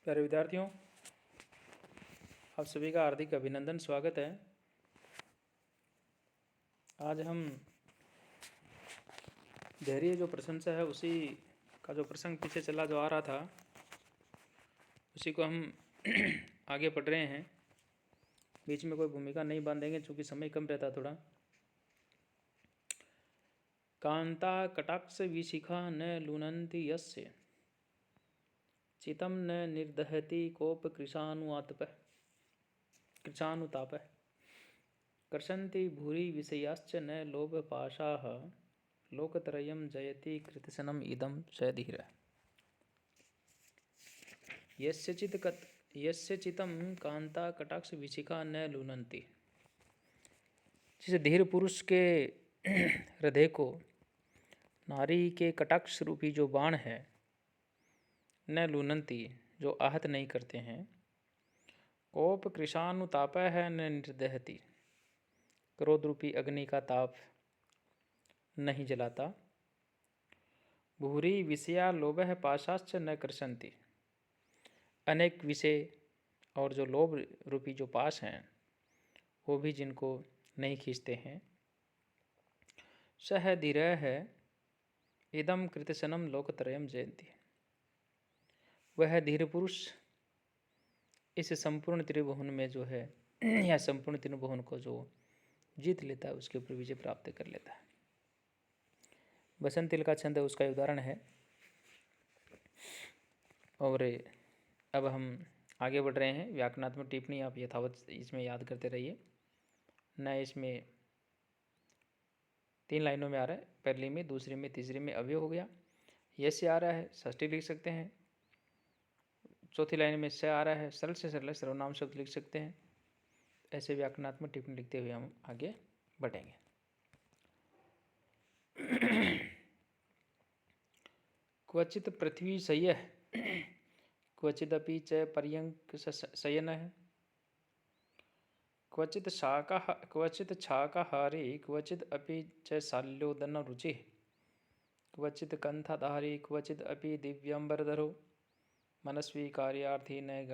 प्यारे विद्यार्थियों, आप सभी का हार्दिक अभिनंदन, स्वागत है। आज हम धैर्य जो प्रशंसा है उसी का जो प्रसंग पीछे चला जो आ रहा था उसी को हम आगे पढ़ रहे हैं। बीच में कोई भूमिका नहीं बांधेंगे क्योंकि समय कम रहता थोड़ा। कांता कटाक्ष विशिखा न लुनन्ति यस्य चितं न निर्दहति कोप कृशानुतापः कर्षन्ति भूरि विषयाश्च न लोभपाशाः लोकत्रयं जयति कृतसनम इदं च धीरः। यस्य चितं कांता कटाक्ष विशिखा न लुनन्ति। जिस धीर पुरुष के हृदय को नारी के कटाक्ष रूपी जो बाण है न लुनन्ति, जो आहत नहीं करते हैं। कोप कृशानुताप है न निर्दहति, क्रोध रूपी अग्नि का ताप नहीं जलाता। भूरि विषया लोभः पाशाश्च न कर्षन्ति, अनेक विषय और जो लोभ रूपी जो पाश हैं वो भी जिनको नहीं खींचते हैं। सह धीरः इदं कृतसनम लोकत्रयं जयन्ति। वह धीर पुरुष इस संपूर्ण त्रिभुवन में जो है या संपूर्ण त्रिभुवन को जो जीत लेता है उसके ऊपर विजय प्राप्त कर लेता है। बसंत तिल का छंद उसका उदाहरण है। और अब हम आगे बढ़ रहे हैं। व्याकरणात्मक टिप्पणी आप यथावत इसमें याद करते रहिए। न इसमें 3 लाइनों में आ रहा है, पहली में, दूसरी में, तीसरी में अव्यय हो गया। यस्य आ रहा है, षष्ठी लिख सकते हैं। चौथी लाइन में स आ रहा है, सरल से सरल सर्वनाम शब्द लिख सकते हैं। ऐसे व्याकरणात्मक टिप्पणी लिखते हुए हम आगे बढ़ेंगे। क्वचित पृथ्वी शय्यः क्वचिदपि च पर्यंक शयनः क्वचित शाकाहारी क्वचित अपि च शाल्योदन रुचिः क्वचित कंठाधारी क्वचित अपि दिव्यंबरधरो मनस्वी कार्यार्थी न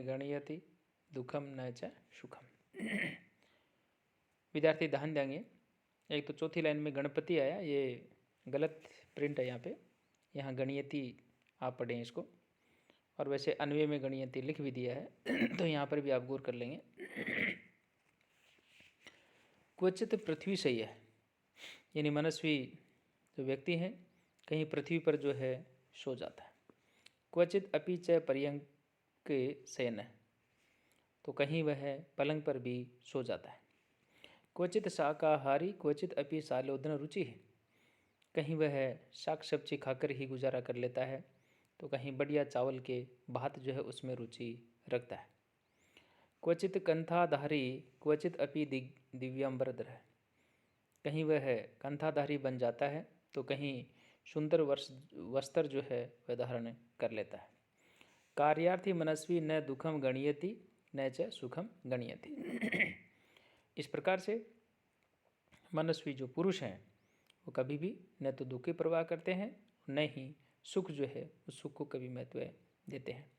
गणयति दुखम न च सुखम। विद्यार्थी ध्यान देंगे, एक तो चौथी लाइन में गणपति आया, ये गलत प्रिंट है यहाँ गणयति आप पढ़ें इसको, और वैसे अन्वय में गणयति लिख भी दिया है तो यहाँ पर भी आप गौर कर लेंगे। क्वचित पृथ्वी सही है, यानी मनस्वी जो व्यक्ति हैं कहीं पृथ्वी पर जो है सो जाता है। क्वचित अपि च पर्यंक शयन है, तो कहीं वह पलंग पर भी सो जाता है। क्वचित शाकाहारी क्वचित अपि शाल्योदन रुचि है, कहीं वह शाक सब्जी खाकर ही गुजारा कर लेता है, तो कहीं बढ़िया चावल के भात जो है उसमें रुचि रखता है। क्वचित कंठाधारी क्वचित अपि दिव्यांबरधर है, कहीं वह कंठाधारी बन जाता है तो कहीं सुंदर वस्त्र जो है वह धारण कर लेता है। कार्यार्थी मनस्वी न दुखम गणयति न च सुखम गणयति। इस प्रकार से मनस्वी जो पुरुष हैं वो कभी भी न तो दुख की परवाह करते हैं, न ही सुख जो है उस सुख को कभी महत्व देते हैं।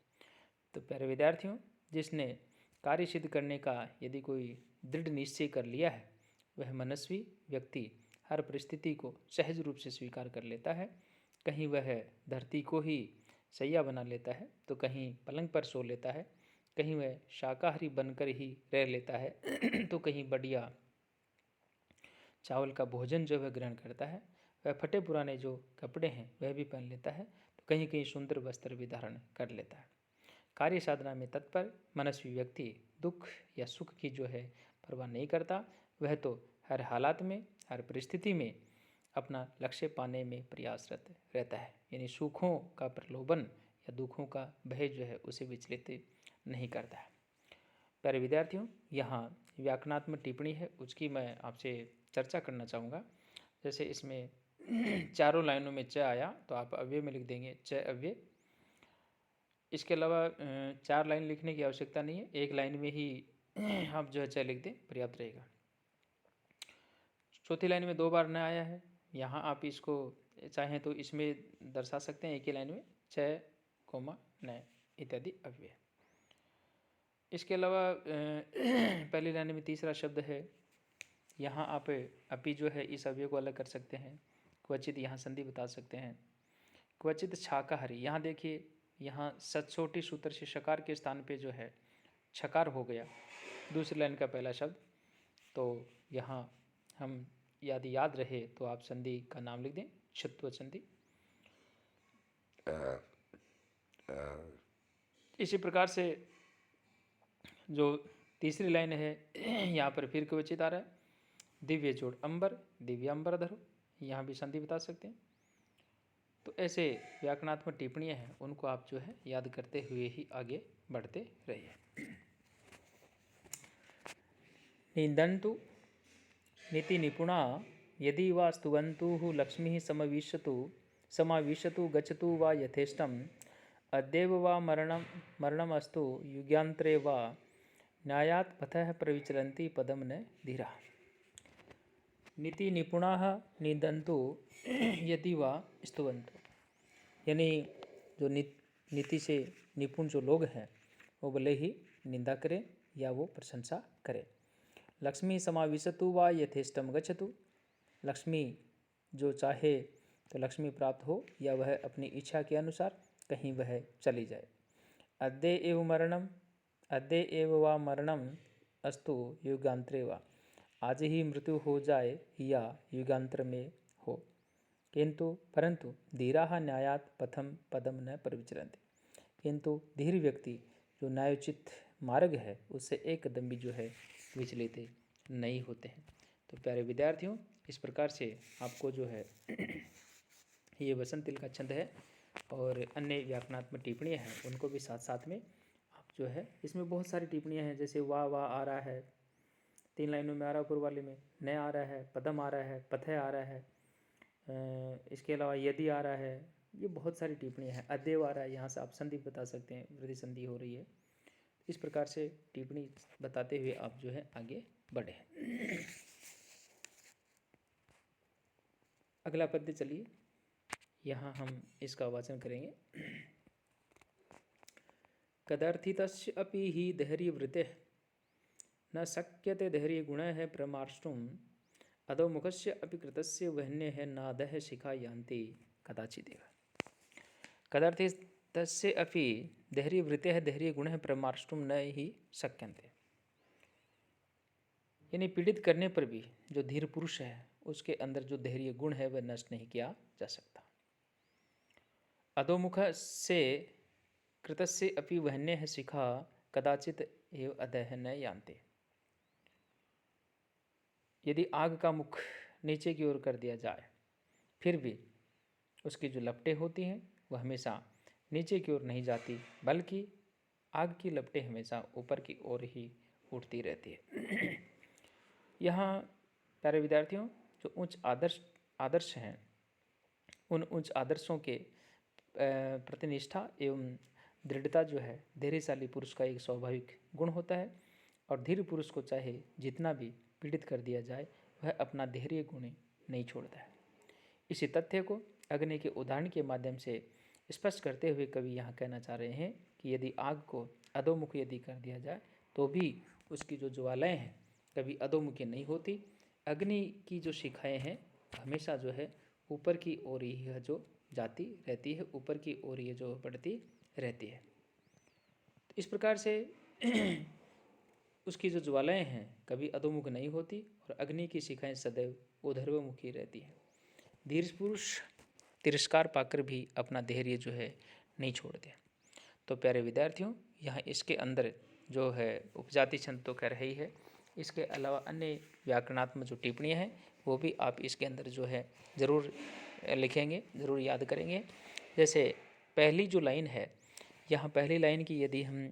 तो प्यारे विद्यार्थियों, जिसने कार्य सिद्ध करने का यदि कोई दृढ़ निश्चय कर लिया है वह मनस्वी व्यक्ति हर परिस्थिति को सहज रूप से स्वीकार कर लेता है। कहीं वह धरती को ही सैया बना लेता है, तो कहीं पलंग पर सो लेता है, कहीं वह शाकाहारी बनकर ही रह लेता है तो कहीं बढ़िया चावल का भोजन जो वह ग्रहण करता है। वह फटे पुराने जो कपड़े हैं वह भी पहन लेता है, तो कहीं कहीं सुंदर वस्त्र भी धारण कर लेता है। कार्य साधना में तत्पर मनस्वी व्यक्ति दुख या सुख की जो है परवाह नहीं करता। वह तो हर हालात में हर परिस्थिति में अपना लक्ष्य पाने में प्रयासरत रहता है, यानी सुखों का प्रलोभन या दुखों का भय जो है उसे विचलित नहीं करता है। प्यारे विद्यार्थियों, यहाँ व्याकरणात्मक टिप्पणी है उसकी मैं आपसे चर्चा करना चाहूँगा। जैसे इसमें चारों लाइनों में च आया तो आप अव्यय में लिख देंगे च अव्यय। इसके अलावा 4 लाइन लिखने की आवश्यकता नहीं है, 1 लाइन में ही आप जो है च लिख दें, पर्याप्त रहेगा। चौथी लाइन में 2 बार न आया है, यहाँ आप इसको चाहें तो इसमें दर्शा सकते हैं एक ही लाइन में, च कोमा न इत्यादि अव्यय। इसके अलावा पहली लाइन में तीसरा शब्द है, यहाँ आप अपि जो है इस अव्यय को अलग कर सकते हैं, क्वचित यहाँ संधि बता सकते हैं। क्वचित शाकाहारी, यहाँ देखिए, यहाँ सचोटी सूत्र से शकार के स्थान पे जो है छकार हो गया, दूसरी लाइन का पहला शब्द। तो यहाँ हम यदि याद रहे तो आप संधि का नाम लिख दें, छत्व संधि। इसी प्रकार से जो तीसरी लाइन है यहाँ पर फिर क्वचित आ रहा है, दिव्य जोड़ अंबर, दिव्यांबर धरो, यहाँ भी संधि बता सकते हैं। तो ऐसे व्याकरणात्मक टिप्पणियाँ हैं, उनको आप जो है याद करते हुए ही आगे बढ़ते रहिए। निंदन्तु नीति निपुणा यदि वा स्तुवन्तु लक्ष्मी समाविशतु गच्छतु वा यथेष्टम अद्यैव वा मरणमस्तु युगान्तरे वा न्यायात् पथः प्रविचरन्ति पदम न धीरा। नीति निपुणाः निंदन्तु यदि वा स्तुवन्तु, यानी जो नीति से निपुण जो लोग हैं वो भले ही निंदा करें या वो प्रशंसा करें। लक्ष्मी समाविशतु वा यथेष्टम गच्छतु, लक्ष्मी जो चाहे तो लक्ष्मी प्राप्त हो या वह अपनी इच्छा के अनुसार कहीं वह चली जाए। अद्य एव वा मरणम अस्तु युगांतरे वा, आज ही मृत्यु हो जाए या युगांतर में हो, परंतु धीराः न्यायात् पदम न परिविचरन्ति, किंतु धीर व्यक्ति जो न्यायोचित मार्ग है उससे एकदम भी जो है विचलित नहीं होते हैं। तो प्यारे विद्यार्थियों, इस प्रकार से आपको जो है ये वसंत तिल का छंद है और अन्य व्याकरणात्मक टिप्पणियाँ हैं उनको भी साथ साथ में आप जो है, इसमें बहुत सारी टिप्पणियाँ हैं, जैसे वाह आ रहा है 3 लाइनों में आ रहा है, ऊपर वाले में न आ रहा है, पदम आ रहा है, पथय आ रहा है, इसके अलावा यदि आ रहा है, ये बहुत सारी टिप्पणियाँ हैं। अद्यव आ रहा है, यहाँ से आप संधि बता सकते हैं, वृद्धि संधि हो रही है। इस प्रकार से टिप्पणी बताते हुए आप जो है आगे बढ़े। अगला पद्य चलिए, यहाँ हम इसका वाचन करेंगे। कदर्थितस्य अपि हि धैर्यवृत्तिः न शक्यते धैर्यगुणः प्रमार्ष्टुम् अधोमुखस्य अपि कृतस्य वह्नेः नादः शिखा यान्ति कदाचिदेव। कदर्थितस्य अपि धैर्यवृत्तिः धैर्यगुणः प्रमार्ष्टुम् न ही शक्यन्ते, यानी पीड़ित करने पर भी जो धीर पुरुष है उसके अंदर जो धैर्य गुण है वह नष्ट नहीं किया जा सकता। अधोमुख से कृतस्य अपि वह्नेः शिखा कदाचित एव अधः न यान्ते, यदि आग का मुख नीचे की ओर कर दिया जाए फिर भी उसकी जो लपटें होती हैं वह हमेशा नीचे की ओर नहीं जाती, बल्कि आग की लपटें हमेशा ऊपर की ओर ही उठती रहती है। यहाँ प्यारे विद्यार्थियों, जो उच्च आदर्श हैं उन उच्च आदर्शों के प्रतिनिष्ठा एवं दृढ़ता जो है धैर्यशाली पुरुष का एक स्वाभाविक गुण होता है, और धीर पुरुष को चाहे जितना भी पीड़ित कर दिया जाए वह अपना धैर्य गुण नहीं छोड़ता है। इसी तथ्य को अग्नि के उदाहरण के माध्यम से स्पष्ट करते हुए कवि यहाँ कहना चाह रहे हैं कि यदि आग को अधोमुख यदि कर दिया जाए तो भी उसकी जो ज्वालाएँ हैं कभी अधोमुखी नहीं होती। अग्नि की जो शिखाएँ हैं हमेशा जो है ऊपर की ओर ही जो जाती रहती है, ऊपर की ओर ये जो बढ़ती रहती है। तो इस प्रकार से उसकी जो ज्वालाएँ हैं कभी अधोमुख नहीं होती और अग्नि की शिखाएँ सदैव ऊर्ध्वमुखी रहती हैं। धीर पुरुष तिरस्कार पाकर भी अपना धैर्य जो है नहीं छोड़ते। तो प्यारे विद्यार्थियों, यहाँ इसके अंदर जो है उपजाति छंद तो कह रही है, इसके अलावा अन्य व्याकरणात्मक जो टिप्पणियाँ हैं वो भी आप इसके अंदर जो है ज़रूर लिखेंगे, ज़रूर याद करेंगे। जैसे पहली जो लाइन है, यहाँ पहली लाइन की यदि हम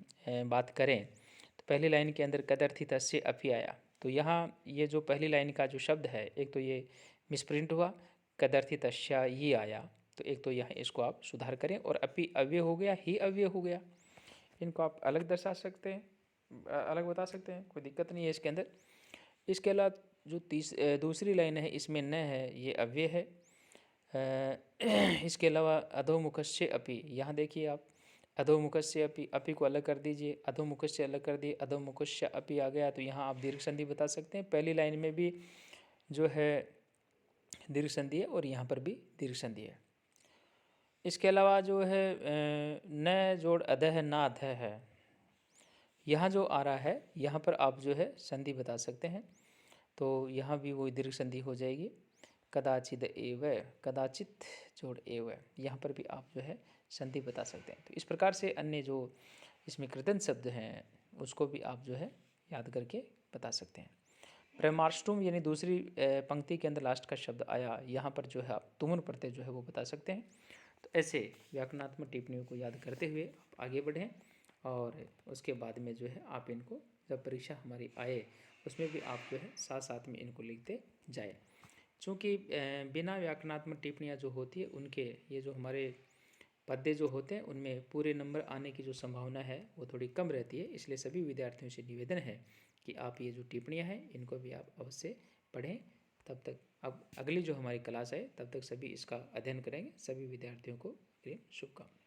बात करें तो पहली लाइन के अंदर कदर्थितस्य अपि आया, तो यहाँ ये जो पहली लाइन का जो शब्द है एक तो ये मिसप्रिंट हुआ, कदर्थितस्य ही आया, तो एक तो यहाँ इसको आप सुधार करें, और अपि अव्यय हो गया, ही अव्यय हो गया, इनको आप अलग दर्शा सकते हैं, अलग बता सकते हैं, कोई दिक्कत नहीं है इसके अंदर। इसके अलावा जो दूसरी लाइन है इसमें न है, ये अव्यय है, इसके अलावा अधोमुखस्य अपि, यहाँ देखिए आप, अधोमुखस्य अपि, अपि को अलग कर दीजिए, अधोमुखस्य अलग कर दिए, अधोमुखस्य अपि आ गया, तो यहाँ आप दीर्घ संधि बता सकते हैं। पहली लाइन में भी जो है दीर्घ संधि है और यहाँ पर भी दीर्घ संधि है। इसके अलावा जो है न जोड़ अधः ना अधः है, यहाँ जो आ रहा है यहाँ पर आप जो है संधि बता सकते हैं, तो यहाँ भी वो दीर्घ संधि हो जाएगी। कदाचित एव, कदाचित जोड़ एव, यहाँ पर भी आप जो है संधि बता सकते हैं। तो इस प्रकार से अन्य जो इसमें कृदंत शब्द हैं उसको भी आप जो है याद करके बता सकते हैं। प्रमार्ष्टुम यानी दूसरी पंक्ति के अंदर लास्ट का शब्द आया, यहाँ पर जो है आप तुमुन प्रत्यय जो है वो बता सकते हैं। तो ऐसे व्याकरणात्मक टिप्पणियों को याद करते हुए आप आगे बढ़ें और उसके बाद में जो है आप इनको, जब परीक्षा हमारी आए उसमें भी आप जो है साथ साथ में इनको लिखते जाए। चूँकि बिना व्याकरणात्मक टिप्पणियाँ जो होती है उनके ये जो हमारे पद्य जो होते हैं उनमें पूरे नंबर आने की जो संभावना है वो थोड़ी कम रहती है। इसलिए सभी विद्यार्थियों से निवेदन है कि आप ये जो टिप्पणियाँ हैं इनको भी आप अवश्य पढ़ें। तब तक अब अगली जो हमारी क्लास है तब तक सभी इसका अध्ययन करेंगे। सभी विद्यार्थियों को शुभकामनाएं।